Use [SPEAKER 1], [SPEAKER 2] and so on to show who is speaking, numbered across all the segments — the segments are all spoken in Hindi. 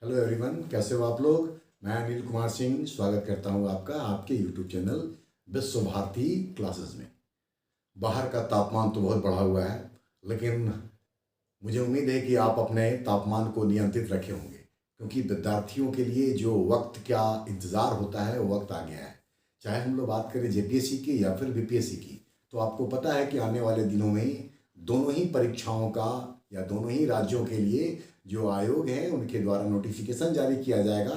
[SPEAKER 1] हेलो एवरीवन, कैसे हो आप लोग। मैं अनिल कुमार सिंह स्वागत करता हूं आपका आपके यूट्यूब चैनल विश्व भारती क्लासेस में। बाहर का तापमान तो बहुत बढ़ा हुआ है, लेकिन मुझे उम्मीद है कि आप अपने तापमान को नियंत्रित रखे होंगे, क्योंकि विद्यार्थियों के लिए जो वक्त का इंतज़ार होता है वो वक्त आ गया है। चाहे हम लोग बात करें जेपीएससी की या फिर बीपीएससी की, तो आपको पता है कि आने वाले दिनों में दोनों ही परीक्षाओं का या दोनों ही राज्यों के लिए जो आयोग हैं उनके द्वारा नोटिफिकेशन जारी किया जाएगा।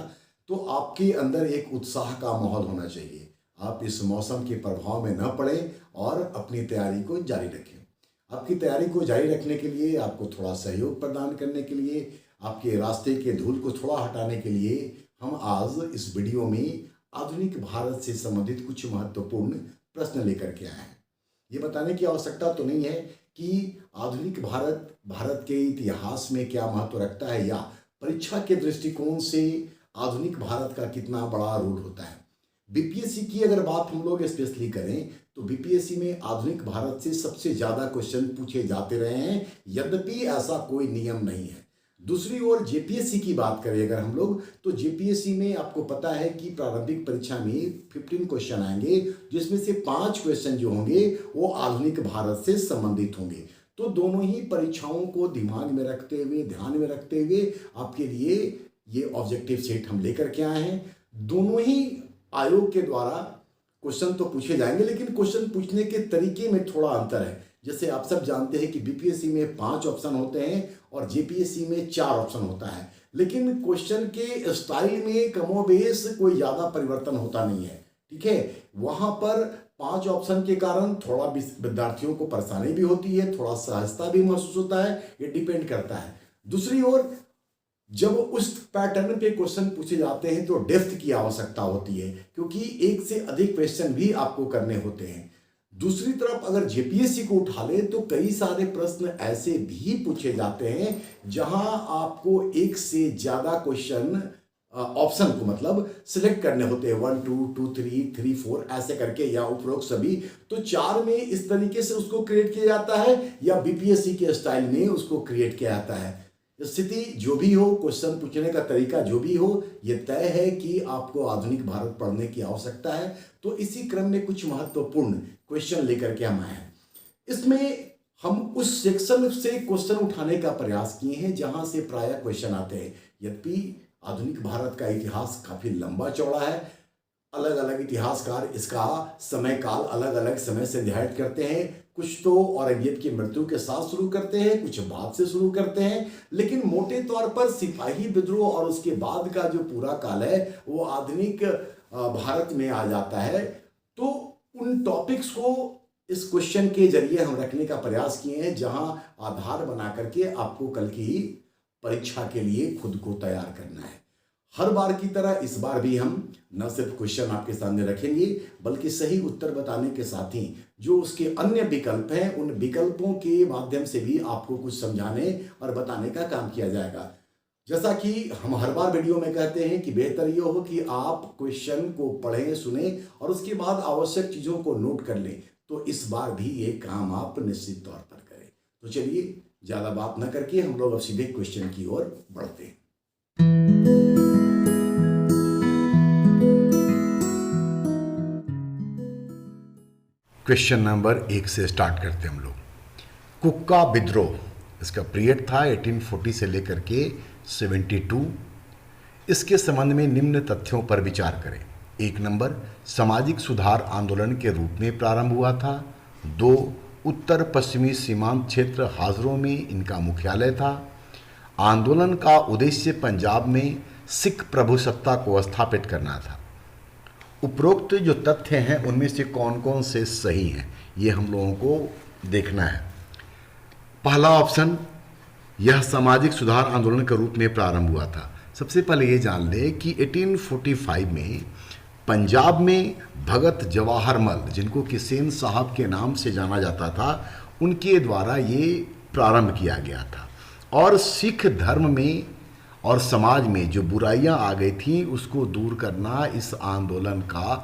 [SPEAKER 1] तो आपके अंदर एक उत्साह का माहौल होना चाहिए। आप इस मौसम के प्रभाव में न पड़े और अपनी तैयारी को जारी रखें। आपकी तैयारी को जारी रखने के लिए, आपको थोड़ा सहयोग प्रदान करने के लिए, आपके रास्ते के धूल को थोड़ा हटाने के लिए हम आज इस वीडियो में आधुनिक भारत से संबंधित कुछ महत्वपूर्ण प्रश्न लेकर के आए हैं। ये बताने की आवश्यकता तो नहीं है कि आधुनिक भारत के इतिहास में क्या महत्व रखता है, या परीक्षा के दृष्टिकोण से आधुनिक भारत का कितना बड़ा रोल होता है। बीपीएससी की अगर बात हम लोग स्पेशली करें तो बीपीएससी में आधुनिक भारत से सबसे ज़्यादा क्वेश्चन पूछे जाते रहे हैं, यद्यपि ऐसा कोई नियम नहीं है। दूसरी ओर जेपीएससी की बात करें अगर हम लोग, तो जेपीएससी में आपको पता है कि प्रारंभिक परीक्षा में 15 क्वेश्चन आएंगे, जिसमें से 5 क्वेश्चन जो होंगे वो आधुनिक भारत से संबंधित होंगे। तो दोनों ही परीक्षाओं को दिमाग में रखते हुए, ध्यान में रखते हुए आपके लिए ये ऑब्जेक्टिव सेट हम लेकर के आए हैं। दोनों ही आयोग के द्वारा क्वेश्चन तो पूछे जाएंगे, लेकिन क्वेश्चन पूछने के तरीके में थोड़ा अंतर है। जैसे आप सब जानते हैं कि बीपीएससी में 5 ऑप्शन होते हैं और जेपीएससी में 4 ऑप्शन होता है, लेकिन क्वेश्चन के स्टाइल में कमोबेश कोई ज़्यादा परिवर्तन होता नहीं है। ठीक है, वहाँ पर 5 ऑप्शन के कारण थोड़ा विद्यार्थियों को परेशानी भी होती है, थोड़ा सहजता भी महसूस होता है, ये डिपेंड करता है। दूसरी ओर जब उस पैटर्न पे क्वेश्चन पूछे जाते हैं तो डेप्थ की आवश्यकता होती है, क्योंकि एक से अधिक क्वेश्चन भी आपको करने होते हैं। दूसरी तरफ अगर जेपीएससी को उठा ले तो कई सारे प्रश्न ऐसे भी पूछे जाते हैं जहां आपको एक से ज्यादा क्वेश्चन ऑप्शन को मतलब सिलेक्ट करने होते हैं, 1 2 2 3 3 4 ऐसे करके, या उपरोक्त सभी। तो 4 में इस तरीके से उसको क्रिएट किया जाता है, या बीपीएससी के स्टाइल में उसको क्रिएट किया जाता है। स्थिति जो भी हो, क्वेश्चन पूछने का तरीका जो भी हो, यह तय है कि आपको आधुनिक भारत पढ़ने की आवश्यकता है। तो इसी क्रम में कुछ महत्वपूर्ण क्वेश्चन लेकर के हम आए हैं। इसमें हम उस सेक्शन से क्वेश्चन उठाने का प्रयास किए हैं जहां से प्रायः क्वेश्चन आते हैं। यद्यपि आधुनिक भारत का इतिहास काफी लंबा चौड़ा है, अलग अलग इतिहासकार इसका समय काल अलग अलग समय से निर्धारित करते हैं। कुछ तो औरंगजेब की मृत्यु के साथ शुरू करते हैं, कुछ बाद से शुरू करते हैं, लेकिन मोटे तौर पर सिपाही विद्रोह और उसके बाद का जो पूरा काल है वो आधुनिक भारत में आ जाता है। तो उन टॉपिक्स को इस क्वेश्चन के जरिए हम रखने का प्रयास किए हैं, जहां आधार बना करके आपको कल की परीक्षा के लिए खुद को तैयार करना है। हर बार की तरह इस बार भी हम न सिर्फ क्वेश्चन आपके सामने रखेंगे, बल्कि सही उत्तर बताने के साथ ही जो उसके अन्य विकल्प हैं उन विकल्पों के माध्यम से भी आपको कुछ समझाने और बताने का काम किया जाएगा। जैसा कि हम हर बार वीडियो में कहते हैं कि बेहतर ये हो कि आप क्वेश्चन को पढ़ें, सुने और उसके बाद आवश्यक चीज़ों को नोट कर लें। तो इस बार भी ये काम आप निश्चित तौर पर करें। तो चलिए ज़्यादा बात न करके हम लोग अब सीधे क्वेश्चन की ओर बढ़ते हैं। क्वेश्चन नंबर 1 से स्टार्ट करते हैं हम लोग। कुक्का विद्रोह, इसका पीरियड था 1840 से लेकर के 72। इसके संबंध में निम्न तथ्यों पर विचार करें। 1 नंबर, सामाजिक सुधार आंदोलन के रूप में प्रारंभ हुआ था। 2, उत्तर पश्चिमी सीमांत क्षेत्र हाजरों में इनका मुख्यालय था। आंदोलन का उद्देश्य पंजाब में सिख प्रभुसत्ता को स्थापित करना था। उपरोक्त जो तथ्य हैं उनमें से कौन कौन से सही हैं, ये हम लोगों को देखना है। पहला ऑप्शन, यह सामाजिक सुधार आंदोलन के रूप में प्रारंभ हुआ था। सबसे पहले ये जान ले कि 1845 में पंजाब में भगत जवाहरमल, जिनको कि सेन साहब के नाम से जाना जाता था, उनके द्वारा ये प्रारंभ किया गया था। और सिख धर्म में और समाज में जो बुराइयां आ गई थी उसको दूर करना इस आंदोलन का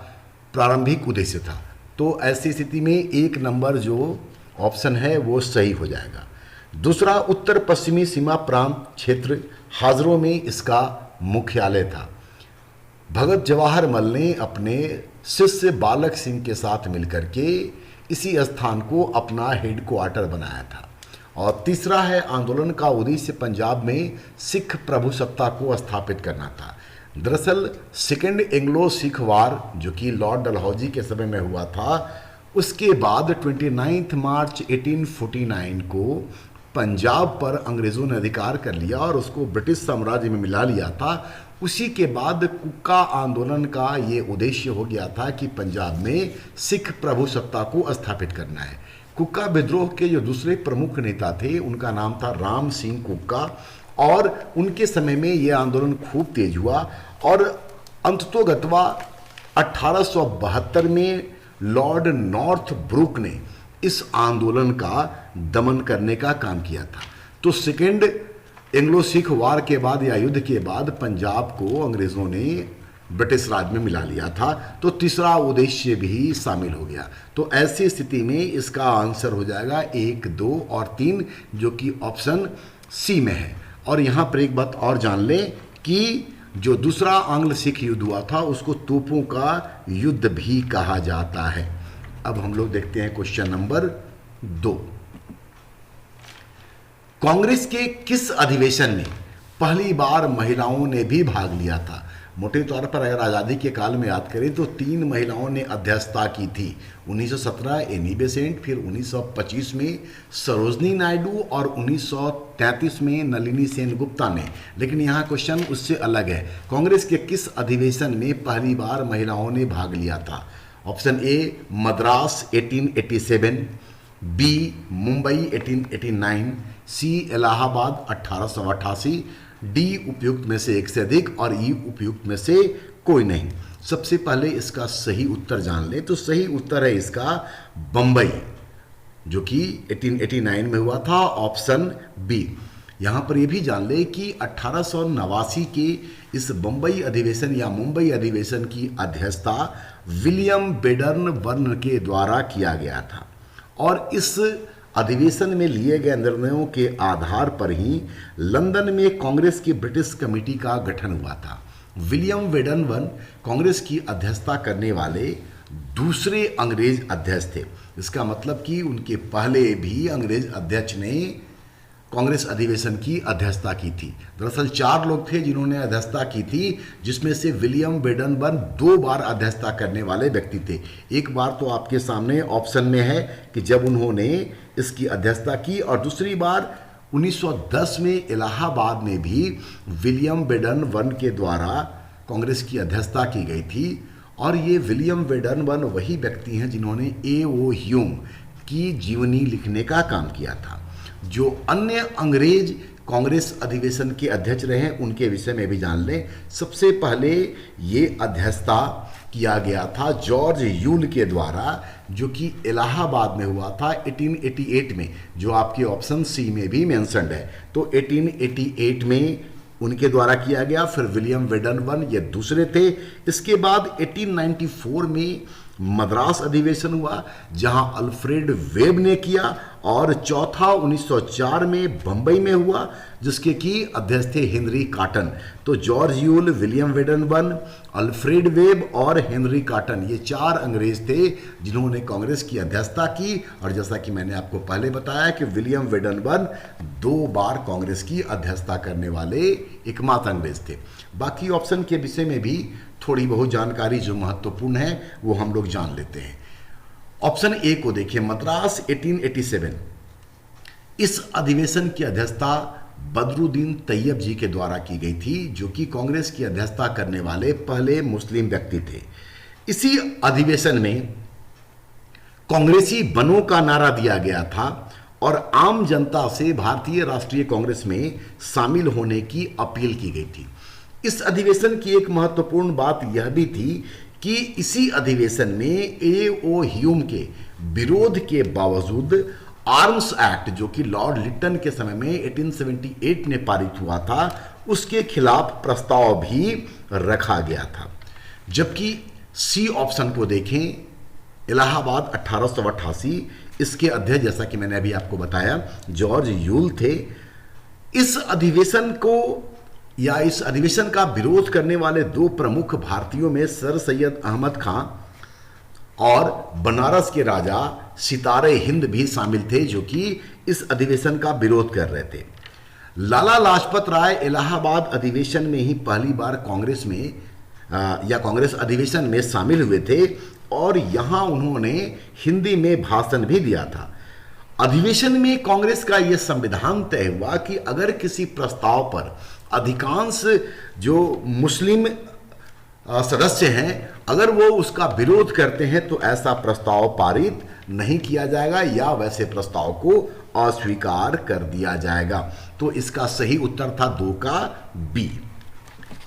[SPEAKER 1] प्रारंभिक उद्देश्य था। तो ऐसी स्थिति में 1 नंबर जो ऑप्शन है वो सही हो जाएगा। दूसरा, उत्तर पश्चिमी सीमा प्रांत क्षेत्र हाजरों में इसका मुख्यालय था। भगत जवाहर मल ने अपने शिष्य बालक सिंह के साथ मिलकर के इसी स्थान को अपना हेडक्वार्टर बनाया था। और तीसरा है, आंदोलन का उद्देश्य पंजाब में सिख प्रभुसत्ता को स्थापित करना था। दरअसल सेकेंड एंग्लो सिख वार जो कि लॉर्ड डलहौजी के समय में हुआ था, उसके बाद 29 मार्च 1849 को पंजाब पर अंग्रेज़ों ने अधिकार कर लिया और उसको ब्रिटिश साम्राज्य में मिला लिया था। उसी के बाद कुक्का आंदोलन का ये उद्देश्य हो गया था कि पंजाब में सिख प्रभुसत्ता को स्थापित करना है। कुक्का विद्रोह के जो दूसरे प्रमुख नेता थे उनका नाम था राम सिंह कुक्का, और उनके समय में ये आंदोलन खूब तेज हुआ और अंततोगत्वा 1872 में लॉर्ड नॉर्थ ब्रुक ने इस आंदोलन का दमन करने का काम किया था। तो सेकेंड एंग्लो सिख वार के बाद या युद्ध के बाद पंजाब को अंग्रेज़ों ने ब्रिटिश राज में मिला लिया था, तो तीसरा उद्देश्य भी शामिल हो गया। तो ऐसी स्थिति में इसका आंसर हो जाएगा 1, 2 और 3, जो कि ऑप्शन सी में है। और यहाँ पर एक बात और जान लें कि जो दूसरा आंग्ल सिख युद्ध हुआ था उसको तोपों का युद्ध भी कहा जाता है। अब हम लोग देखते हैं क्वेश्चन नंबर 2। कांग्रेस के किस अधिवेशन में पहली बार महिलाओं ने भी भाग लिया था? मोटे तौर पर अगर आज़ादी के काल में याद करें तो 3 महिलाओं ने अध्यक्षता की थी। 1917 एनी बेसेंट, फिर 1925 में सरोजनी नायडू और 1933 में नलिनी सेनगुप्ता ने। लेकिन यहाँ क्वेश्चन उससे अलग है। कांग्रेस के किस अधिवेशन में पहली बार महिलाओं ने भाग लिया था? Option A Madras 1887, B Mumbai 1889, C Allahabad 1888, D उपयुक्त में से एक से अधिक और ई उपयुक्त में से कोई नहीं। सबसे पहले इसका सही उत्तर जान लें तो सही उत्तर है इसका बम्बई, जो कि 1889 में हुआ था, ऑप्शन बी। यहाँ पर यह भी जान लें कि 1889 के इस बम्बई अधिवेशन या मुंबई अधिवेशन की अध्यक्षता विलियम बेडर्नबर्न के द्वारा किया गया था और इस अधिवेशन में लिए गए निर्णयों के आधार पर ही लंदन में कांग्रेस की ब्रिटिश कमेटी का गठन हुआ था। विलियम वेडनबर्न कांग्रेस की अध्यक्षता करने वाले दूसरे अंग्रेज अध्यक्ष थे। इसका मतलब कि उनके पहले भी अंग्रेज अध्यक्ष ने कांग्रेस अधिवेशन की अध्यक्षता की थी। दरअसल 4 लोग थे जिन्होंने अध्यक्षता की थी, जिसमें से विलियम वेडनबर्न 2 बार अध्यक्षता करने वाले व्यक्ति थे। एक बार तो आपके सामने ऑप्शन में है कि जब उन्होंने इसकी अध्यक्षता की, और दूसरी बार 1910 में इलाहाबाद में भी विलियम वेडनबर्न के द्वारा कांग्रेस की अध्यक्षता की गई थी। और ये विलियम वेडनबर्न वही व्यक्ति हैं जिन्होंने A.O. ह्यूम की जीवनी लिखने का काम किया था। जो अन्य अंग्रेज कांग्रेस अधिवेशन के अध्यक्ष रहे हैं उनके विषय में भी जान लें। सबसे पहले ये अध्यक्षता किया गया था जॉर्ज यूल के द्वारा, जो कि इलाहाबाद में हुआ था 1888 में, जो आपके ऑप्शन सी में भी मेंशन्ड है। तो 1888 में उनके द्वारा किया गया। फिर विलियम वेडनबर्न ये दूसरे थे। इसके बाद 1894 में मद्रास अधिवेशन हुआ जहां अल्फ्रेड वेब ने किया, और चौथा 1904 में बंबई में हुआ जिसके कि अध्यक्ष थे हेनरी कॉटन। तो George Yule, William Wedderburn, Alfred Webb और हेनरी कॉटन, ये 4 अंग्रेज थे जिन्होंने कांग्रेस की अध्यक्षता की। और जैसा कि मैंने आपको पहले बताया कि विलियम वेडनबर्न 2 बार कांग्रेस की अध्यक्षता करने वाले एकमात्र अंग्रेज थे। बाकी ऑप्शन के विषय में भी थोड़ी बहुत जानकारी जो महत्वपूर्ण है वो हम लोग जान लेते हैं। ऑप्शन ए को देखिए, मद्रास 1887। इस अधिवेशन की अध्यक्षता बदरुद्दीन तैयब जी के द्वारा की गई थी, जो कि कांग्रेस की अध्यक्षता करने वाले पहले मुस्लिम व्यक्ति थे। इसी अधिवेशन में कांग्रेसी बनों का नारा दिया गया था और आम जनता से भारतीय राष्ट्रीय कांग्रेस में शामिल होने की अपील की गई थी। इस अधिवेशन की एक महत्वपूर्ण बात यह भी थी कि इसी अधिवेशन में A.O. ह्यूम के विरोध के बावजूद आर्म्स एक्ट, जो कि लॉर्ड लिटन के समय में 1878 में पारित हुआ था, उसके खिलाफ प्रस्ताव भी रखा गया था। जबकि सी ऑप्शन को देखें, इलाहाबाद 1888, इसके अध्यक्ष जैसा कि मैंने अभी आपको बताया जॉर्ज यूल थे। इस अधिवेशन को या इस अधिवेशन का विरोध करने वाले दो प्रमुख भारतीयों में सर सैयद अहमद खां और बनारस के राजा सितारे हिंद भी शामिल थे, जो कि इस अधिवेशन का विरोध कर रहे थे। लाला लाजपत राय इलाहाबाद अधिवेशन में ही पहली बार कांग्रेस अधिवेशन में शामिल हुए थे और यहां उन्होंने हिंदी में भाषण भी दिया था। अधिवेशन में कांग्रेस का यह संविधान तय हुआ कि अगर किसी प्रस्ताव पर अधिकांश जो मुस्लिम सदस्य हैं अगर वो उसका विरोध करते हैं तो ऐसा प्रस्ताव पारित नहीं किया जाएगा या वैसे प्रस्ताव को अस्वीकार कर दिया जाएगा। तो इसका सही उत्तर था 2 का बी।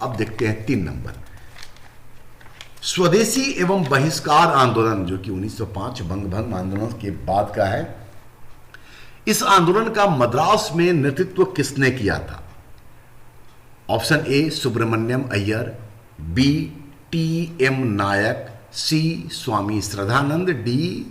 [SPEAKER 1] अब देखते हैं 3 नंबर। स्वदेशी एवं बहिष्कार आंदोलन, जो कि 1905 बंगभंग आंदोलन के बाद का है, इस आंदोलन का मद्रास में नेतृत्व किसने किया था? Option A Subramaniam Iyer, B T M. Nayak, C Swami Shraddhanand, D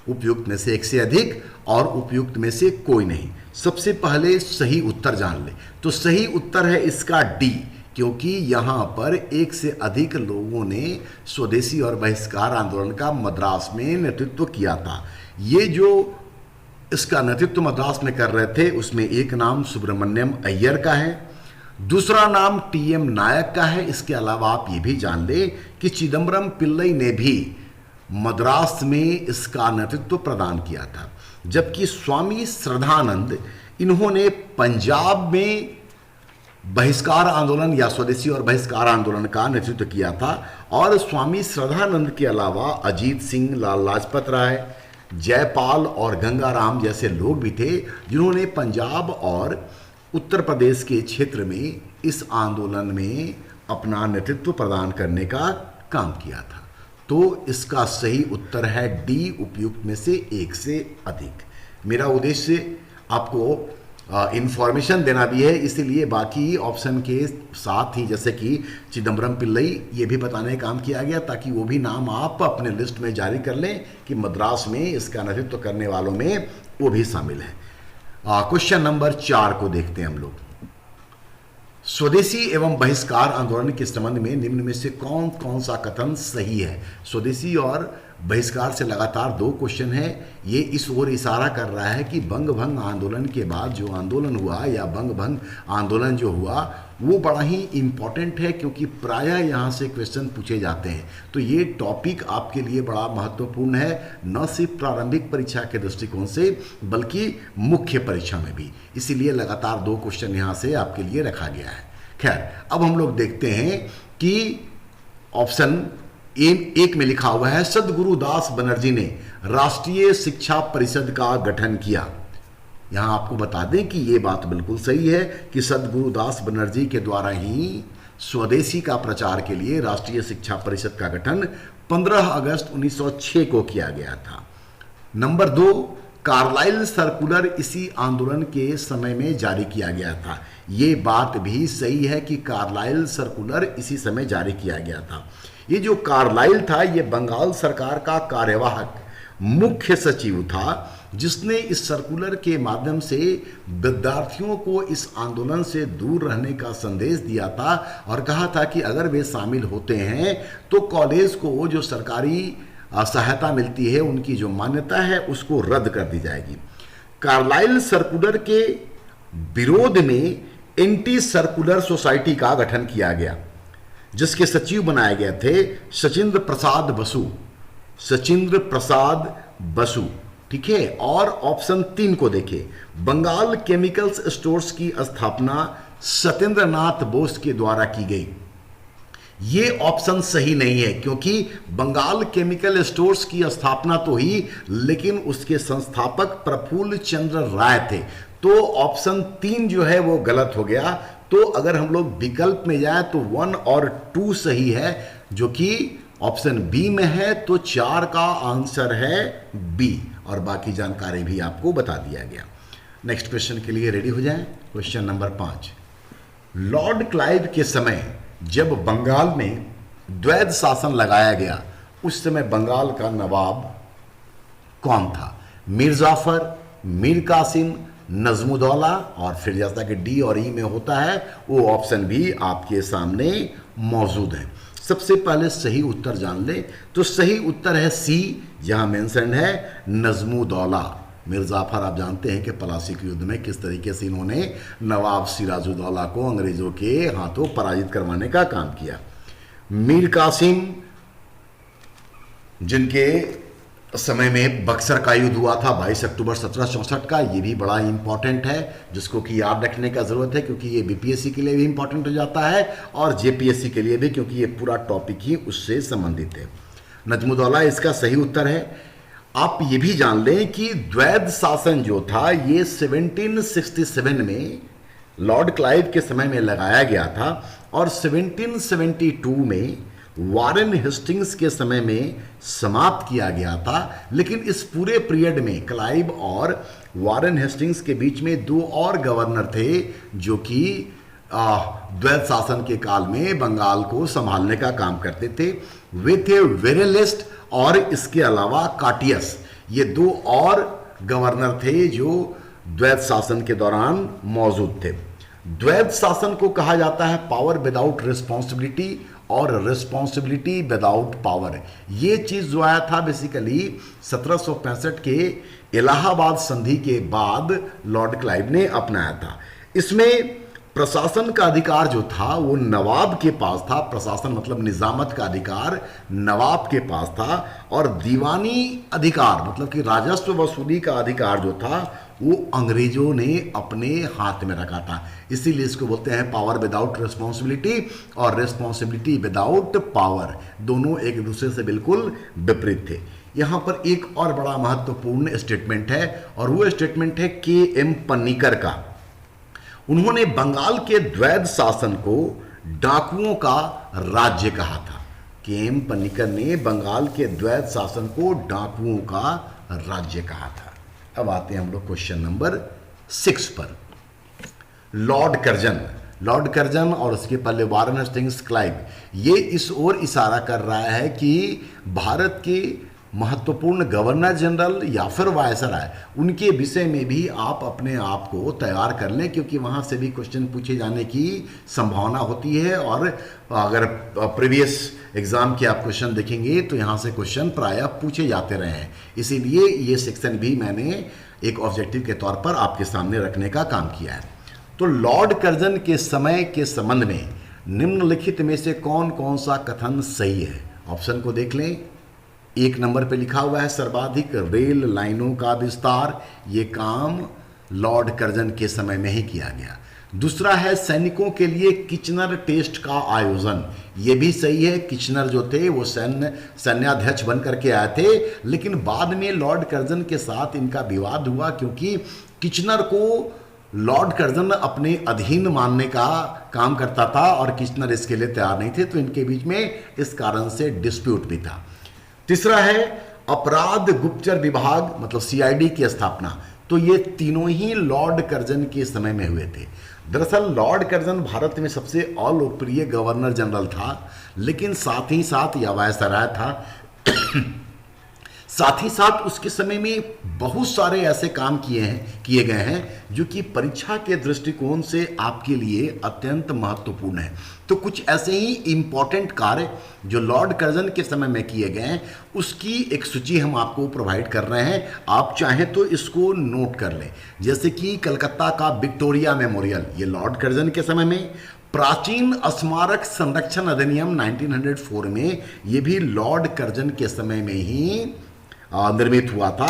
[SPEAKER 1] उपयुक्त में से एक से अधिक और उपयुक्त में से कोई नहीं। सबसे पहले सही उत्तर जान ले। तो सही उत्तर है इसका डी, क्योंकि यहां पर एक से अधिक लोगों ने स्वदेशी और बहिष्कार आंदोलन का मद्रास में नेतृत्व किया था। ये जो इसका नेतृत्व मद्रास में कर रहे थे उसमें एक नाम सुब्रमण्यम अय्यर का है, दूसरा नाम टी.एम. नायक का है। इसके अलावा आप ये भी जान ले कि चिदम्बरम पिल्लई ने भी मद्रास में इसका नेतृत्व प्रदान किया था, जबकि स्वामी श्रद्धानंद इन्होंने पंजाब में बहिष्कार आंदोलन या स्वदेशी और बहिष्कार आंदोलन का नेतृत्व किया था। और स्वामी श्रद्धानंद के अलावा अजीत सिंह, लाला लाजपत राय, जयपाल और गंगाराम जैसे लोग भी थे जिन्होंने पंजाब और उत्तर प्रदेश के क्षेत्र में इस आंदोलन में अपना नेतृत्व प्रदान करने का काम किया था। तो इसका सही उत्तर है डी, उपयुक्त में से एक से अधिक। मेरा उद्देश्य आपको इंफॉर्मेशन देना भी है, इसीलिए बाकी ऑप्शन के साथ ही जैसे कि चिदम्बरम पिल्लई ये भी बताने का काम किया गया ताकि वो भी नाम आप अपने लिस्ट में जारी कर लें कि मद्रास में इसका नेतृत्व करने वालों में वो भी शामिल है। क्वेश्चन नंबर 4 को देखते हैं हम लोग। स्वदेशी एवं बहिष्कार आंदोलन के संबंध में निम्न में से कौन कौन सा कथन सही है? स्वदेशी और बहिष्कार से लगातार 2 क्वेश्चन है। ये इस ओर इशारा कर रहा है कि बंगभंग आंदोलन के बाद जो आंदोलन हुआ या बंगभंग आंदोलन जो हुआ वो बड़ा ही इम्पॉर्टेंट है, क्योंकि प्रायः यहाँ से क्वेश्चन पूछे जाते हैं। तो ये टॉपिक आपके लिए बड़ा महत्वपूर्ण है, न सिर्फ प्रारंभिक परीक्षा के दृष्टिकोण से बल्कि मुख्य परीक्षा में भी। इसीलिए लगातार 2 क्वेश्चन यहाँ से आपके लिए रखा गया है। खैर, अब हम लोग देखते हैं कि ऑप्शन एक में लिखा हुआ है सद्गुरुदास बनर्जी ने राष्ट्रीय शिक्षा परिषद का गठन किया। यहां आपको बता दें कि यह बात बिल्कुल सही है कि सद्गुरुदास बनर्जी के द्वारा ही स्वदेशी का प्रचार के लिए राष्ट्रीय शिक्षा परिषद का गठन 15 अगस्त 1906 को किया गया था। नंबर 2, कार्लाइल सर्कुलर इसी आंदोलन के समय में जारी किया गया था। ये बात भी सही है कि कार्लाइल सर्कुलर इसी समय जारी किया गया था। ये जो कार्लाइल था ये बंगाल सरकार का कार्यवाहक मुख्य सचिव था, जिसने इस सर्कुलर के माध्यम से विद्यार्थियों को इस आंदोलन से दूर रहने का संदेश दिया था और कहा था कि अगर वे शामिल होते हैं तो कॉलेज को जो सरकारी सहायता मिलती है उनकी जो मान्यता है उसको रद्द कर दी जाएगी। कार्लाइल सर्कुलर के विरोध में एंटी सर्कुलर सोसाइटी का गठन किया गया, जिसके सचिव बनाए गए थे सचिंद्र प्रसाद बसु। ठीक है। और ऑप्शन 3 को देखें, बंगाल केमिकल्स स्टोर्स की स्थापना सत्येंद्र नाथ बोस के द्वारा की गई। ये ऑप्शन सही नहीं है, क्योंकि बंगाल केमिकल स्टोर्स की स्थापना तो ही, लेकिन उसके संस्थापक प्रफुल्ल चंद्र राय थे। तो ऑप्शन 3 जो है वो गलत हो गया। तो अगर हम लोग विकल्प में जाए तो 1 और 2 सही है, जो कि ऑप्शन बी में है। तो 4 का आंसर है बी, और बाकी जानकारी भी आपको बता दिया गया। नेक्स्ट क्वेश्चन के लिए रेडी हो जाएं। क्वेश्चन नंबर 5, लॉर्ड क्लाइव के समय जब बंगाल में द्वैध शासन लगाया गया उस समय बंगाल का नवाब कौन था? मीर जाफर, मीर कासिम, नजमुद्दौला, और फिर जैसा कि डी और ई में होता है वो ऑप्शन भी आपके सामने मौजूद है। सबसे पहले सही उत्तर जान ले, तो सही उत्तर है सी, जहां मेंशन है नजमुद्दौला। मीर जाफर आप जानते हैं कि पलासी के युद्ध में किस तरीके से इन्होंने नवाब सिराजुद्दौला को अंग्रेजों के हाथों पराजित करवाने का काम किया। मीर कासिम, जिनके समय में बक्सर का युद्ध हुआ था 22 अक्टूबर 1764 का, ये भी बड़ा इंपॉर्टेंट है जिसको कि याद रखने का ज़रूरत है, क्योंकि ये बीपीएससी के लिए भी इंपॉर्टेंट हो जाता है और जेपीएससी के लिए भी, क्योंकि ये पूरा टॉपिक ही उससे संबंधित है। नजमुद्दौला इसका सही उत्तर है। आप ये भी जान लें कि द्वैध शासन जो था ये 1767 में लॉर्ड क्लाइव के समय में लगाया गया था और 1772 में वारेन हेस्टिंग्स के समय में समाप्त किया गया था। लेकिन इस पूरे पीरियड में क्लाइव और वारेन हेस्टिंग्स के बीच में दो और गवर्नर थे जो कि द्वैध शासन के काल में बंगाल को संभालने का काम करते थे। वे थे वेरेलिस्ट और इसके अलावा काटियस। ये दो और गवर्नर थे जो द्वैध शासन के दौरान मौजूद थे। द्वैध शासन को कहा जाता है पावर विदाउट रिस्पॉन्सिबिलिटी और रिस्पॉन्सिबिलिटी विदाउट पावर। ये चीज़ जो आया था बेसिकली 1765 के इलाहाबाद संधि के बाद लॉर्ड क्लाइव ने अपनाया था। इसमें प्रशासन का अधिकार जो था वो नवाब के पास था, प्रशासन मतलब निजामत का अधिकार नवाब के पास था, और दीवानी अधिकार मतलब कि राजस्व वसूली का अधिकार जो था वो अंग्रेजों ने अपने हाथ में रखा था। इसीलिए इसको बोलते हैं पावर विदाउट रिस्पॉन्सिबिलिटी और रिस्पॉन्सिबिलिटी विदाउट पावर, दोनों एक दूसरे से बिल्कुल विपरीत थे। यहाँ पर एक और बड़ा महत्वपूर्ण स्टेटमेंट है और वो स्टेटमेंट है के.एम. पन्नीकर का। उन्होंने बंगाल के द्वैध शासन को डाकुओं का राज्य कहा था। के.एम. पन्नीकर ने बंगाल के द्वैध शासन को डाकुओं का राज्य कहा था। अब आते हैं हम लोग क्वेश्चन नंबर 6 पर। लॉर्ड कर्जन और उसके पहले वारेन हेस्टिंग्स क्लाइव, ये इस ओर इशारा कर रहा है कि भारत के महत्वपूर्ण गवर्नर जनरल या फिर वायसराय, उनके विषय में भी आप अपने आप को तैयार कर लें, क्योंकि वहाँ से भी क्वेश्चन पूछे जाने की संभावना होती है। और अगर प्रीवियस एग्जाम के आप क्वेश्चन देखेंगे तो यहाँ से क्वेश्चन प्रायः पूछे जाते रहे हैं। इसीलिए ये सेक्शन भी मैंने एक ऑब्जेक्टिव के तौर पर आपके सामने रखने का काम किया है। तो लॉर्ड कर्जन के समय के संबंध में निम्नलिखित में से कौन कौन सा कथन सही है? ऑप्शन को देख लें। 1 नंबर पे लिखा हुआ है सर्वाधिक रेल लाइनों का विस्तार, ये काम लॉर्ड कर्जन के समय में ही किया गया। दूसरा है सैनिकों के लिए किचनर टेस्ट का आयोजन, ये भी सही है। किचनर जो थे वो सैन्याध्यक्ष बन करके आए थे, लेकिन बाद में लॉर्ड कर्जन के साथ इनका विवाद हुआ, क्योंकि किचनर को लॉर्ड कर्जन अपने अधीन मानने का काम करता था और किचनर इसके लिए तैयार नहीं थे, तो इनके बीच में इस कारण से डिस्प्यूट भी था। तीसरा है अपराध गुप्तचर विभाग मतलब सीआईडी की स्थापना, तो ये तीनों ही लॉर्ड कर्जन के समय में हुए थे। दरअसल लॉर्ड कर्जन भारत में सबसे अलोकप्रिय गवर्नर जनरल था, लेकिन साथ ही साथ या वायसराय था साथ ही साथ उसके समय में बहुत सारे ऐसे काम किए गए हैं जो कि परीक्षा के दृष्टिकोण से आपके लिए अत्यंत महत्वपूर्ण है। तो कुछ ऐसे ही इंपॉर्टेंट कार्य जो लॉर्ड कर्जन के समय में किए गए हैं उसकी एक सूची हम आपको प्रोवाइड कर रहे हैं, आप चाहें तो इसको नोट कर लें। जैसे कि कलकत्ता का विक्टोरिया मेमोरियल, ये लॉर्ड कर्जन के समय में। प्राचीन स्मारक संरक्षण अधिनियम 1904 में, ये भी लॉर्ड कर्जन के समय में ही निर्मित हुआ था।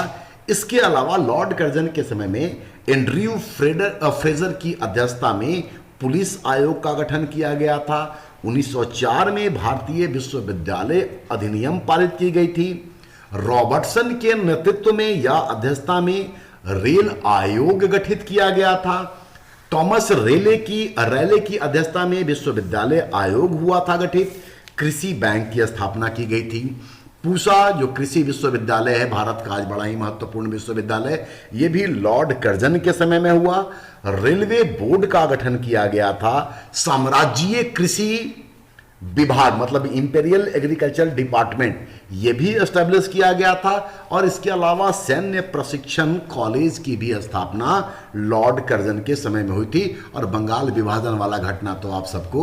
[SPEAKER 1] इसके अलावा लॉर्ड कर्जन के समय में एंड्रयू फ्रेजर की अध्यक्षता में पुलिस आयोग का गठन किया गया था। 1904 में भारतीय विश्वविद्यालय अधिनियम पारित की गई थी। रॉबर्टसन के नेतृत्व में या अध्यक्षता में रेल आयोग गठित किया गया था। थॉमस रेले की अध्यक्षता में विश्वविद्यालय आयोग हुआ था गठित। कृषि बैंक की स्थापना की गई थी। पूसा जो कृषि विश्वविद्यालय है भारत का आज बड़ा ही महत्वपूर्ण विश्वविद्यालय, ये भी लॉर्ड कर्जन के समय में हुआ। रेलवे बोर्ड का गठन किया गया था। साम्राज्यीय कृषि विभाग मतलब इंपीरियल एग्रीकल्चर डिपार्टमेंट ये भी एस्टेब्लिश किया गया था। और इसके अलावा सैन्य प्रशिक्षण कॉलेज की भी स्थापना लॉर्ड कर्जन के समय में हुई थी। और बंगाल विभाजन वाला घटना तो आप सबको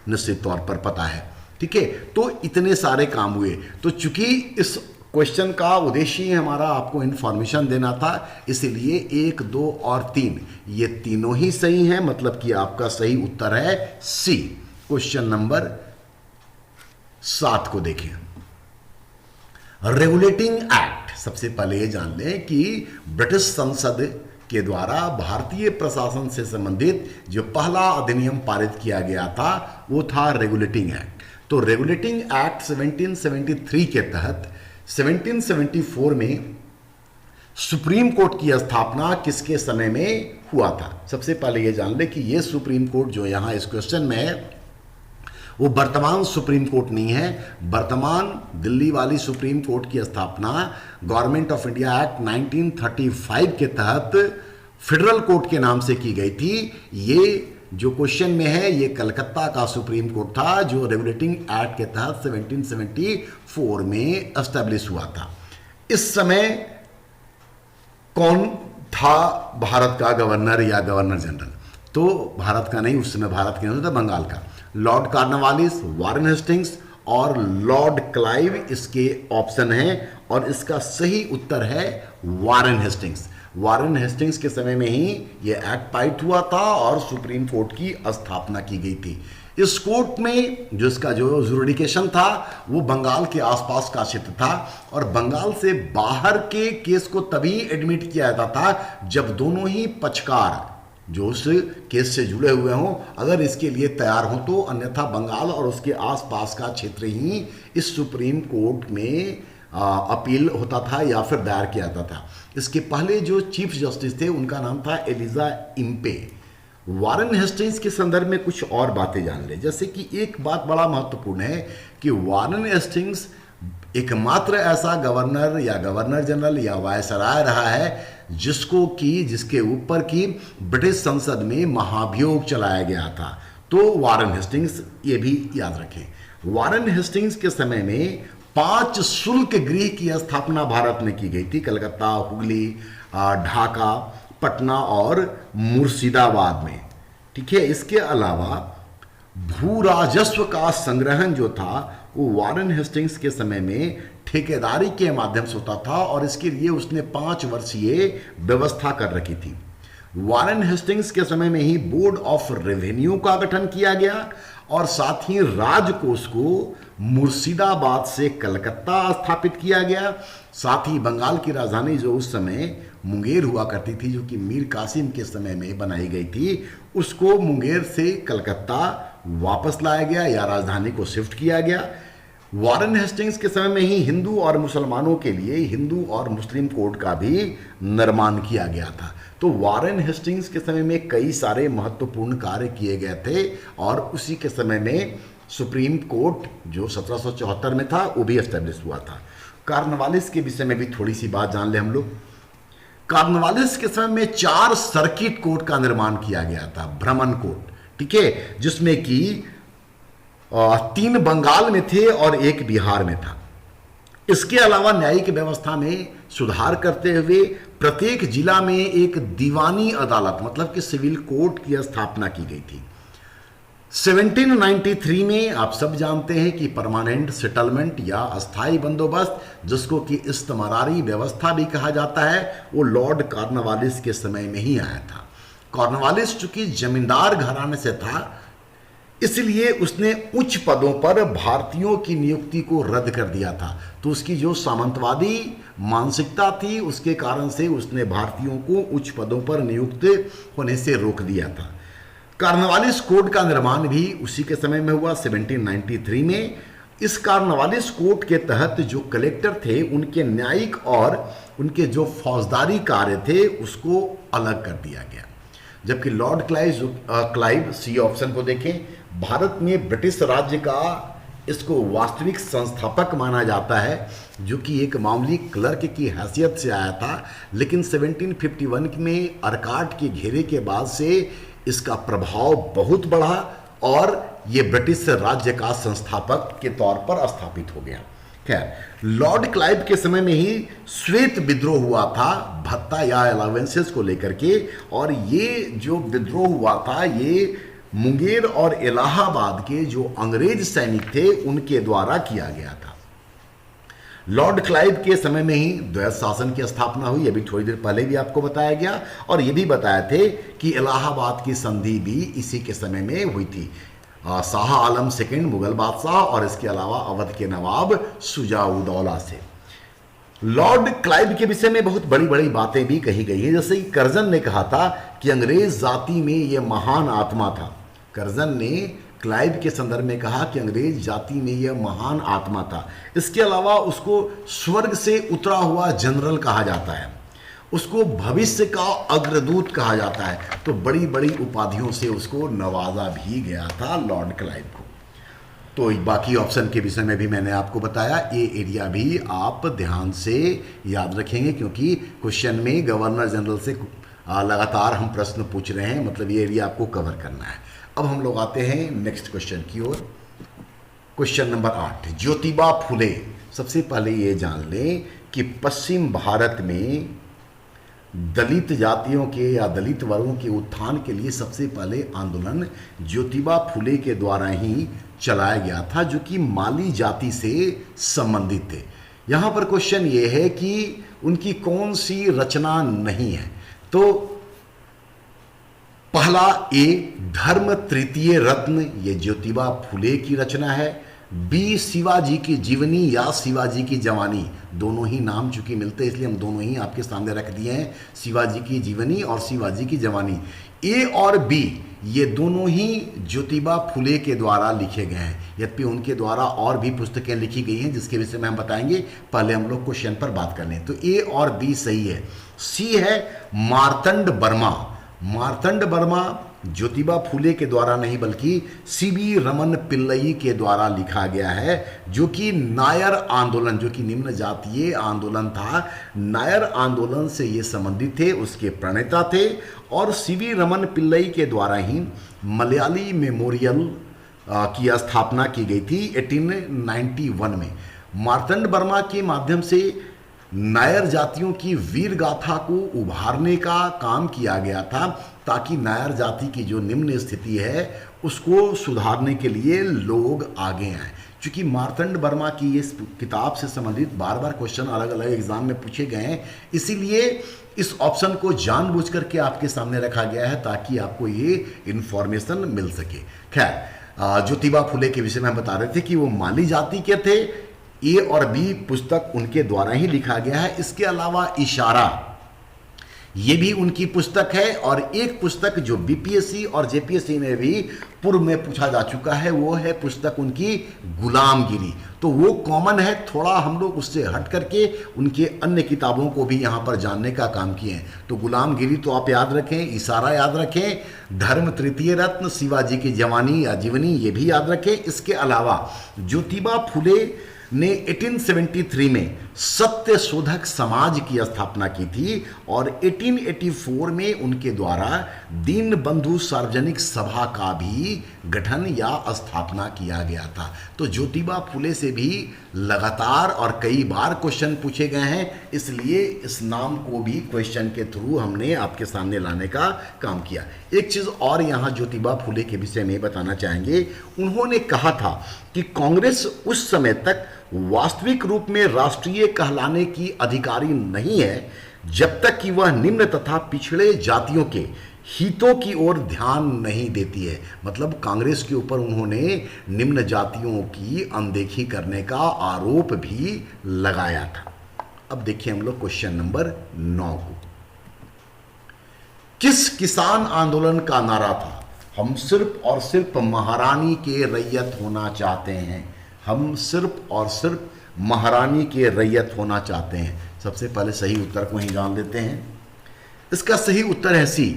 [SPEAKER 1] निश्चित तौर पर पता है, ठीक है। तो इतने सारे काम हुए। तो चूंकि इस क्वेश्चन का उद्देश्य ही हमारा आपको इंफॉर्मेशन देना था, इसलिए 1, 2 और 3 ये तीनों ही सही हैं, मतलब कि आपका सही उत्तर है सी। क्वेश्चन नंबर 7 को देखें। रेगुलेटिंग एक्ट, सबसे पहले ये जान लें कि ब्रिटिश संसद के द्वारा भारतीय प्रशासन से संबंधित जो पहला अधिनियम पारित किया गया था वो था रेगुलेटिंग एक्ट। तो रेगुलेटिंग एक्ट 1773 के तहत 1774 में सुप्रीम कोर्ट की स्थापना किसके समय में हुआ था? सबसे पहले ये जान ले कि ये सुप्रीम कोर्ट जो यहां इस क्वेश्चन में है वो वर्तमान सुप्रीम कोर्ट नहीं है। वर्तमान दिल्ली वाली सुप्रीम कोर्ट की स्थापना गवर्नमेंट ऑफ इंडिया एक्ट 1935 के तहत फेडरल कोर्ट के नाम से की गई थी। ये जो क्वेश्चन में है ये कलकत्ता का सुप्रीम कोर्ट था जो रेगुलेटिंग एक्ट के तहत 1774 में एस्टेब्लिश हुआ था। इस समय कौन था भारत का गवर्नर या गवर्नर जनरल? तो भारत का नहीं, उस समय भारत के नहीं था, बंगाल का। लॉर्ड कॉर्नवालिस, वारेन हेस्टिंग्स और लॉर्ड क्लाइव इसके ऑप्शन हैं और इसका सही उत्तर है वारेन हेस्टिंग्स। वारेन हेस्टिंग्स के समय में ही यह एक्ट पारित हुआ था और सुप्रीम कोर्ट की स्थापना की गई थी। इस कोर्ट में जो इसका जो जुरिडिकेशन था वो बंगाल के आसपास का क्षेत्र था और बंगाल से बाहर के केस को तभी एडमिट किया जाता था जब दोनों ही पक्षकार जो उस केस से जुड़े हुए हों अगर इसके लिए तैयार हों तो, अन्यथा बंगाल और उसके आसपास का क्षेत्र ही इस सुप्रीम कोर्ट में अपील होता था या फिर दायर किया जाता था। इसके पहले जो चीफ जस्टिस थे उनका नाम था एलिजा इम्पे। वारेन हेस्टिंग्स के संदर्भ में कुछ और बातें जान ले, जैसे कि एक बात बड़ा महत्वपूर्ण है कि वारेन हेस्टिंग्स एकमात्र ऐसा गवर्नर या गवर्नर जनरल या वायसराय रहा है जिसके ऊपर की ब्रिटिश संसद में महाभियोग चलाया गया था। तो वारेन हेस्टिंग्स ये भी याद रखें। वारेन हेस्टिंग्स के समय में 5 शुल्क गृह की स्थापना भारत में की गई थी, कलकत्ता, हुगली, ढाका, पटना और मुर्शिदाबाद में, ठीक है। इसके अलावा भू राजस्व का संग्रहण जो था वो वारेन हेस्टिंग्स के समय में ठेकेदारी के माध्यम से होता था और इसके लिए उसने 5 वर्षीय व्यवस्था कर रखी थी। वारेन हेस्टिंग्स के समय में ही बोर्ड ऑफ रेवेन्यू का गठन किया गया और साथ ही राजकोष को मुर्शिदाबाद से कलकत्ता स्थापित किया गया। साथ ही बंगाल की राजधानी जो उस समय मुंगेर हुआ करती थी, जो कि मीर कासिम के समय में बनाई गई थी, उसको मुंगेर से कलकत्ता वापस लाया गया या राजधानी को शिफ्ट किया गया। वारेन हेस्टिंग्स के समय में ही हिंदू और मुसलमानों के लिए हिंदू और मुस्लिम कोड का भी निर्माण किया गया था। तो वारेन हेस्टिंग्स के समय में कई सारे महत्वपूर्ण कार्य किए गए थे और उसी के समय में सुप्रीम कोर्ट जो 1774 में था वो भी एस्टेब्लिश हुआ था। कॉर्नवालिस के विषय में भी थोड़ी सी बात जान ले हम लोग। कॉर्नवालिस के समय में 4 सर्किट कोर्ट का निर्माण किया गया था, भ्रमण कोर्ट, ठीक है, जिसमें कि 3 बंगाल में थे और 1 बिहार में था। इसके अलावा न्यायिक व्यवस्था में सुधार करते हुए प्रत्येक जिला में एक दीवानी अदालत मतलब कि सिविल कोर्ट की स्थापना की गई थी। 1793 में आप सब जानते हैं कि परमानेंट सेटलमेंट या अस्थाई बंदोबस्त, जिसको कि इस्तमरारी व्यवस्था भी कहा जाता है, वो लॉर्ड कॉर्नवालिस के समय में ही आया था। कॉर्नवालिस चूंकि जमींदार घराने से था इसलिए उसने उच्च पदों पर भारतीयों की नियुक्ति को रद्द कर दिया था। तो उसकी जो सामंतवादी मानसिकता थी उसके कारण से उसने भारतीयों को उच्च पदों पर नियुक्त होने से रोक दिया था। कॉर्नवालिस कोड का निर्माण भी उसी के समय में हुआ 1793 में। इस कॉर्नवालिस कोड के तहत जो कलेक्टर थे उनके न्यायिक और उनके जो फौजदारी कार्य थे उसको अलग कर दिया गया। जबकि लॉर्ड क्लाइव सी ऑप्शन को देखें, भारत में ब्रिटिश राज्य का इसको वास्तविक संस्थापक माना जाता है, जो कि एक मामूली क्लर्क की हैसियत से आया था, लेकिन 1751 में अर्काट के घेरे के बाद से इसका प्रभाव बहुत बढ़ा और ये ब्रिटिश राज्य का संस्थापक के तौर पर स्थापित हो गया। खैर, लॉर्ड क्लाइव के समय में ही श्वेत विद्रोह हुआ था भत्ता या अलावेंसेस को लेकर के, और ये जो विद्रोह हुआ था ये मुंगेर और इलाहाबाद के जो अंग्रेज सैनिक थे उनके द्वारा किया गया था। लॉर्ड क्लाइव के समय में ही द्वैत शासन की स्थापना हुई, अभी थोड़ी देर पहले भी आपको बताया गया, और ये भी बताया थे कि इलाहाबाद की संधि भी इसी के समय में हुई थी। शाह आलम सेकंड मुगल बादशाह और इसके अलावा अवध के नवाब शुजा-उद-दौला से। लॉर्ड क्लाइव के विषय में बहुत बड़ी बड़ी बातें भी कही गई है, जैसे कि कर्जन ने कहा था कि अंग्रेज जाति में यह महान आत्मा था। कर्जन ने क्लाइव के संदर्भ में कहा कि अंग्रेज जाति में यह महान आत्मा था। इसके अलावा उसको स्वर्ग से उतरा हुआ जनरल कहा जाता है, उसको भविष्य का अग्रदूत कहा जाता है। तो बड़ी बड़ी उपाधियों से उसको नवाजा भी गया था लॉर्ड क्लाइव को। तो बाकी ऑप्शन के विषय में भी मैंने आपको बताया, ये एरिया भी आप ध्यान से याद रखेंगे, क्योंकि क्वेश्चन में गवर्नर जनरल से लगातार हम प्रश्न पूछ रहे हैं, मतलब ये एरिया आपको कवर करना है। अब हम लोग आते हैं नेक्स्ट क्वेश्चन की ओर। Question number 8, Jyotiba Phule. सबसे पहले ये जान लें कि पश्चिम भारत में दलित जातियों के या दलित वर्गों के उत्थान के लिए सबसे पहले आंदोलन ज्योतिबा फुले के द्वारा ही चलाया गया था, जो कि माली जाति से संबंधित थे। यहाँ पर क्वेश्चन ये है कि उनकी कौन सी रचना नहीं है। तो पहला ए, धर्म तृतीय रत्न, ये ज्योतिबा फुले की रचना है। बी, शिवाजी की जीवनी या शिवाजी की जवानी, दोनों ही नाम चूंकि मिलते हैं इसलिए हम दोनों ही आपके सामने रख दिए हैं, शिवाजी की जीवनी और शिवाजी की जवानी। ए और बी ये दोनों ही ज्योतिबा फुले के द्वारा लिखे गए हैं, यद्यपि उनके द्वारा और भी पुस्तकें लिखी गई हैं जिसके विषय में हम बताएंगे। पहले हम लोग क्वेश्चन पर बात कर लें। तो ए और बी सही है। सी है मार्तंड वर्मा। मार्तंड वर्मा ज्योतिबा फुले के द्वारा नहीं बल्कि सीवी रमन पिल्लई के द्वारा लिखा गया है, जो कि नायर आंदोलन, जो कि निम्न जातीय आंदोलन था, नायर आंदोलन से ये संबंधित थे, उसके प्रणेता थे। और सीवी रमन पिल्लई के द्वारा ही मलयाली मेमोरियल की स्थापना की गई थी 1891 में। मार्तंड वर्मा के माध्यम से नायर जातियों की वीर गाथा को उभारने का काम किया गया था, ताकि नायर जाति की जो निम्न स्थिति है उसको सुधारने के लिए लोग आगे आए। क्योंकि मार्तंड वर्मा की इस किताब से संबंधित बार बार क्वेश्चन अलग अलग एग्जाम में पूछे गए हैं, इसीलिए इस ऑप्शन को जानबूझ करके आपके सामने रखा गया है ताकि आपको ये इंफॉर्मेशन मिल सके। खैर, ज्योतिबा फुले के विषय में हम बता रहे थे कि वो माली जाति के थे। ए और बी पुस्तक उनके द्वारा ही लिखा गया है। इसके अलावा इशारा, ये भी उनकी पुस्तक है। और एक पुस्तक जो बीपीएससी और जेपीएससी में भी पूर्व में पूछा जा चुका है, वो है पुस्तक उनकी गुलामगिरी। तो वो कॉमन है, थोड़ा हम लोग उससे हट करके उनके अन्य किताबों को भी यहाँ पर जानने का काम किए हैं। तो गुलामगिरी तो आप याद रखें, इशारा याद रखें, धर्म तृतीय रत्न, शिवाजी की जवानी या जीवनी ये भी याद रखें। इसके अलावा ज्योतिबा फुले ने 1873 में सत्य शोधक समाज की स्थापना की थी और 1884 में उनके द्वारा दीन बंधु सार्वजनिक सभा का भी गठन या स्थापना किया गया था। तो ज्योतिबा फुले से भी लगातार और कई बार क्वेश्चन पूछे गए हैं, इसलिए इस नाम को भी क्वेश्चन के थ्रू हमने आपके सामने लाने का काम किया। एक चीज़ और यहाँ ज्योतिबा फुले के विषय में बताना चाहेंगे, उन्होंने कहा था कि कांग्रेस उस समय तक वास्तविक रूप में राष्ट्रीय कहलाने की अधिकारी नहीं है जब तक कि वह निम्न तथा पिछड़े जातियों के हितों की ओर ध्यान नहीं देती है। मतलब कांग्रेस के ऊपर उन्होंने निम्न जातियों की अनदेखी करने का आरोप भी लगाया था। अब देखिए हम लोग क्वेश्चन नंबर 9 को। किस किसान आंदोलन का नारा था? हम सिर्फ और सिर्फ महारानी के रैयत होना चाहते हैं। हम सिर्फ और सिर्फ महारानी के रैयत होना चाहते हैं। सबसे पहले सही उत्तर को ही जान लेते हैं। इसका सही उत्तर है सी,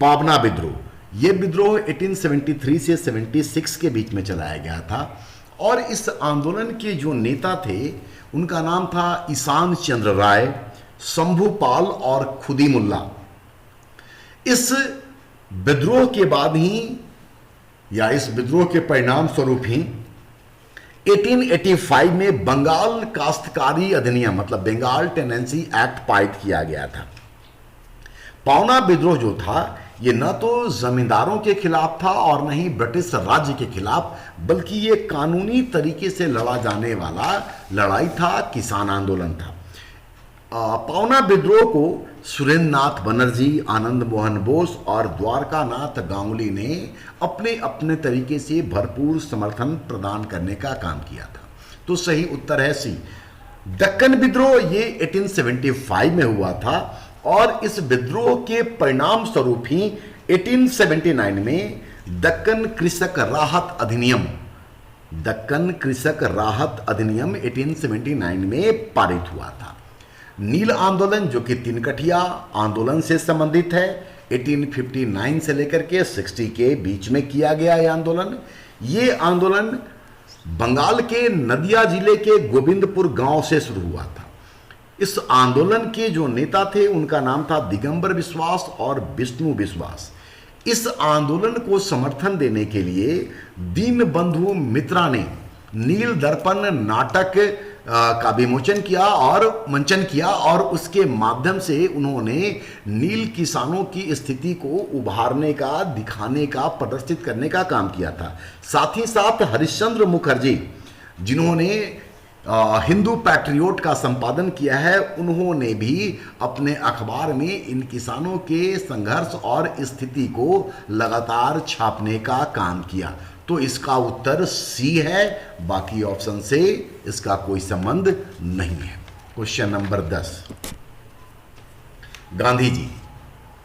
[SPEAKER 1] पाबना विद्रोह। यह विद्रोह 1873 से 76 के बीच में चलाया गया था और इस आंदोलन के जो नेता थे उनका नाम था ईशान चंद्र राय, शंभू पाल और खुदी मुल्ला। इस विद्रोह के बाद ही या इस विद्रोह के परिणाम स्वरूप ही 1885 में बंगाल काश्तकारी अधिनियम मतलब बंगाल टेनेंसी एक्ट पारित किया गया था। पावना विद्रोह जो था ये न तो जमींदारों के खिलाफ था और न ही ब्रिटिश राज्य के खिलाफ, बल्कि ये कानूनी तरीके से लड़ा जाने वाला लड़ाई था, किसान आंदोलन था। पावना विद्रोह को सुरेंद्र नाथ बनर्जी, आनंद मोहन बोस और द्वारका नाथ गांगुली ने अपने अपने तरीके से भरपूर समर्थन प्रदान करने का काम किया था। तो सही उत्तर है सी। दक्कन विद्रोह ये 1875 में हुआ था और इस विद्रोह के परिणाम स्वरूप ही 1879 में दक्कन कृषक राहत अधिनियम 1879 में पारित हुआ था। नील आंदोलन जो कि तिनकठिया आंदोलन से संबंधित है, 1859 से लेकर के 60 के बीच में किया गया ये आंदोलन बंगाल के नदिया जिले के गोविंदपुर गांव से शुरू हुआ था। इस आंदोलन के जो नेता थे उनका नाम था दिगंबर विश्वास और विष्णु विश्वास। इस आंदोलन को समर्थन देने के लिए दीनबंधु मित्रा ने नील दर्पण नाटक का विमोचन किया और मंचन किया और उसके माध्यम से उन्होंने नील किसानों की स्थिति को उभारने का, दिखाने का, प्रदर्शित करने का काम किया था। साथ ही साथ हरिश्चंद्र मुखर्जी जिन्होंने हिंदू पैट्रियोट का संपादन किया है, उन्होंने भी अपने अखबार में इन किसानों के संघर्ष और स्थिति को लगातार छापने का काम किया। तो इसका उत्तर सी है, बाकी ऑप्शन से इसका कोई संबंध नहीं है। Question number 10, Gandhi ji,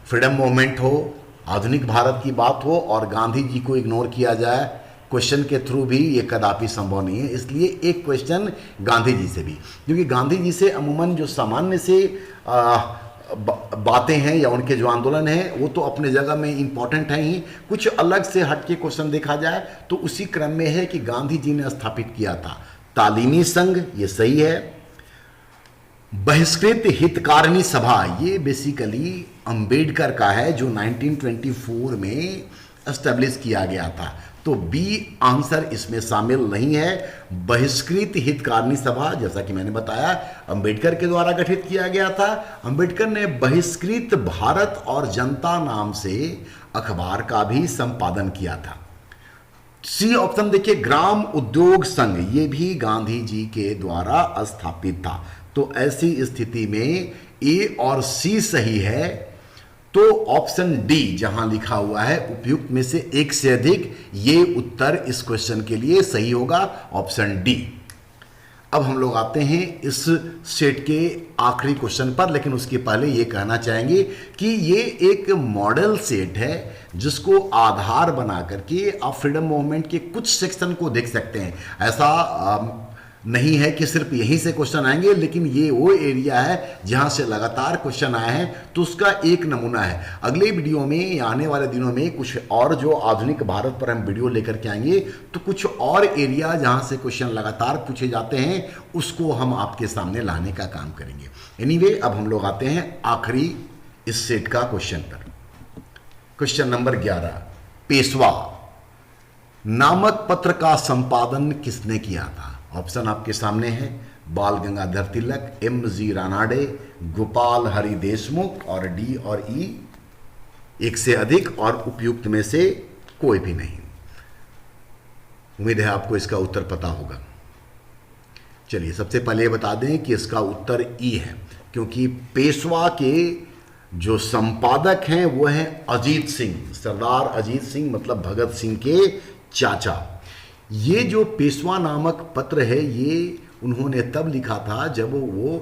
[SPEAKER 1] freedom movement हो, आधुनिक भारत की बात हो और गांधी जी को इग्नोर किया जाए क्वेश्चन के थ्रू भी, ये कदापि संभव नहीं है। इसलिए एक क्वेश्चन गांधी जी से भी, क्योंकि गांधी जी से अमूमन जो सामान्य से बातें हैं या उनके जो आंदोलन हैं वो तो अपने जगह में इंपॉर्टेंट हैं ही, कुछ अलग से हट के क्वेश्चन देखा जाए तो उसी क्रम में है कि गांधी जी ने स्थापित किया था तालीमी संघ, ये सही है। बहिष्कृत हितकारिणी सभा, ये बेसिकली अंबेडकर का है जो 1924 में एस्टेब्लिश किया गया था। तो बी आंसर इसमें शामिल नहीं है। बहिष्कृत हितकारिणी सभा जैसा कि मैंने बताया अंबेडकर के द्वारा गठित किया गया था। अंबेडकर ने बहिष्कृत भारत और जनता नाम से अखबार का भी संपादन किया था। सी ऑप्शन देखिए, ग्राम उद्योग संघ, ये भी गांधी जी के द्वारा स्थापित था। तो ऐसी स्थिति में ए और सी सही है। तो ऑप्शन डी जहां लिखा हुआ है उपयुक्त में से एक से अधिक, ये उत्तर इस क्वेश्चन के लिए सही होगा, ऑप्शन डी। अब हम लोग आते हैं इस सेट के आखिरी क्वेश्चन पर, लेकिन उसके पहले ये कहना चाहेंगे कि ये एक मॉडल सेट है जिसको आधार बना करके आप फ्रीडम मूवमेंट के कुछ सेक्शन को देख सकते हैं। ऐसा नहीं है कि सिर्फ यहीं से क्वेश्चन आएंगे, लेकिन ये वो एरिया है जहां से लगातार क्वेश्चन आए हैं, तो उसका एक नमूना है। अगले वीडियो में या आने वाले दिनों में कुछ और जो आधुनिक भारत पर हम वीडियो लेकर के आएंगे, तो कुछ और एरिया जहां से क्वेश्चन लगातार पूछे जाते हैं उसको हम आपके सामने लाने का काम करेंगे। एनीवे, अब हम लोग आते हैं आखिरी इस सेट का क्वेश्चन पर। क्वेश्चन नंबर 11, पेशवा नामक पत्र का संपादन किसने किया था? ऑप्शन आपके सामने है, बाल गंगाधर तिलक, एम.जी. रानाडे, गोपाल हरि देशमुख और डी और ई एक से अधिक और उपयुक्त में से कोई भी नहीं। उम्मीद है आपको इसका उत्तर पता होगा। चलिए सबसे पहले बता दें कि इसका उत्तर ई है, क्योंकि पेशवा के जो संपादक हैं वो हैं अजीत सिंह, सरदार अजीत सिंह, मतलब भगत सिंह के चाचा। ये जो पेशवा नामक पत्र है ये उन्होंने तब लिखा था जब वो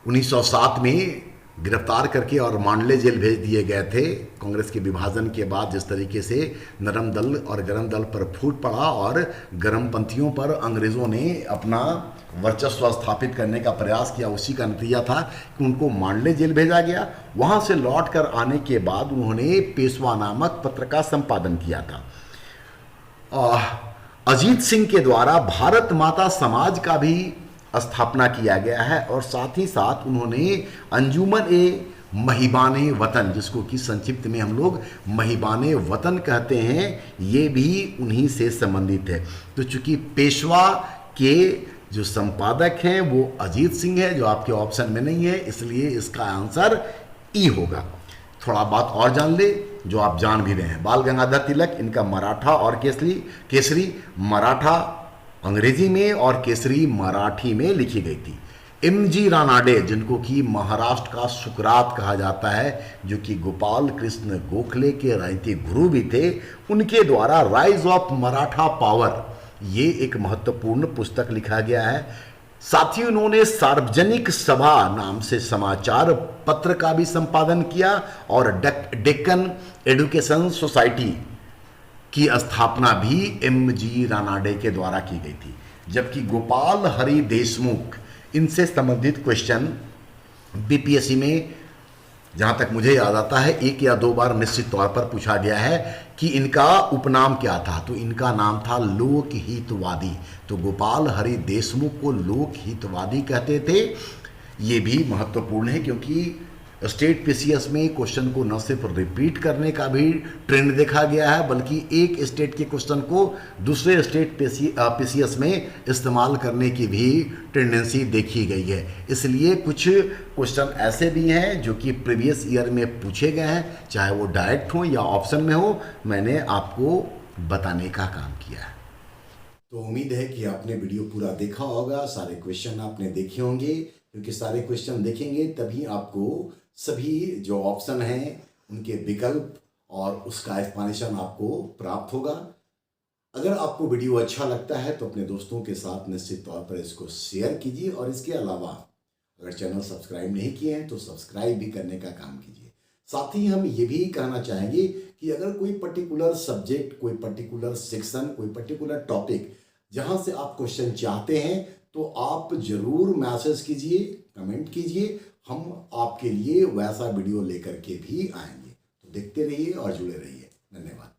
[SPEAKER 1] 1907 में गिरफ्तार करके और मांडले जेल भेज दिए गए थे। कांग्रेस के विभाजन के बाद जिस तरीके से नरम दल और गरम दल पर फूट पड़ा और गरमपंथियों पर अंग्रेज़ों ने अपना वर्चस्व स्थापित करने का प्रयास किया, उसी का नतीजा था कि उनको मांडले जेल भेजा गया। वहाँ से लौट कर आने के बाद उन्होंने पेशवा नामक पत्र का संपादन किया था। अजीत सिंह के द्वारा भारत माता समाज का भी स्थापना किया गया है और साथ ही साथ उन्होंने अंजुमन ए महिबाने वतन, जिसको कि संक्षिप्त में हम लोग महिबाने वतन कहते हैं, ये भी उन्हीं से संबंधित है। तो चूंकि पेशवा के जो संपादक हैं वो अजीत सिंह है, जो आपके ऑप्शन में नहीं है, इसलिए इसका आंसर ई होगा। थोड़ा बात और जान ले जो आप जान भी रहे हैं। बाल गंगाधर तिलक, इनका मराठा और केसरी मराठा अंग्रेजी में और केसरी मराठी में लिखी गई थी। एम.जी. रानाडे, जिनको कि महाराष्ट्र का सुकरात कहा जाता है, जो कि गोपाल कृष्ण गोखले के राजनीतिक गुरु भी थे, उनके द्वारा राइज ऑफ मराठा पावर, ये एक महत्वपूर्ण पुस्तक लिखा गया है। साथ ही उन्होंने सार्वजनिक सभा नाम से समाचार पत्र का भी संपादन किया और डेक्कन एजुकेशन सोसाइटी की स्थापना भी एम.जी. रानाडे के द्वारा की गई थी। जबकि गोपाल हरि देशमुख, इनसे संबंधित क्वेश्चन बीपीएससी में जहाँ तक मुझे याद आता है 1 या 2 बार निश्चित तौर पर पूछा गया है कि इनका उपनाम क्या था। तो इनका नाम था लोकहितवादी। तो गोपाल हरि देशमुख को लोकहितवादी कहते थे। ये भी महत्वपूर्ण है क्योंकि स्टेट पीसीएस में क्वेश्चन को न सिर्फ रिपीट करने का भी ट्रेंड देखा गया है, बल्कि एक स्टेट के क्वेश्चन को दूसरे स्टेट पीसीएस में इस्तेमाल करने की भी टेंडेंसी देखी गई है। इसलिए कुछ क्वेश्चन ऐसे भी हैं जो कि प्रीवियस ईयर में पूछे गए हैं, चाहे वो डायरेक्ट हो या ऑप्शन में हो, मैंने आपको बताने का काम किया है। तो उम्मीद है कि आपने वीडियो पूरा देखा होगा, सारे क्वेश्चन आपने देखे होंगे, क्योंकि सारे क्वेश्चन देखेंगे तभी आपको सभी जो ऑप्शन हैं उनके विकल्प और उसका एक्सप्लेनेशन आपको प्राप्त होगा। अगर आपको वीडियो अच्छा लगता है तो अपने दोस्तों के साथ निश्चित तौर पर इसको शेयर कीजिए, और इसके अलावा अगर चैनल सब्सक्राइब नहीं किए हैं तो सब्सक्राइब भी करने का काम कीजिए। साथ ही हम ये भी कहना चाहेंगे कि अगर कोई पर्टिकुलर सब्जेक्ट, कोई पर्टिकुलर सेक्शन, कोई पर्टिकुलर टॉपिक जहाँ से आप क्वेश्चन चाहते हैं तो आप जरूर मैसेज कीजिए, कमेंट कीजिए, हम आपके लिए वैसा वीडियो लेकर के भी आएंगे। तो देखते रहिए और जुड़े रहिए। धन्यवाद।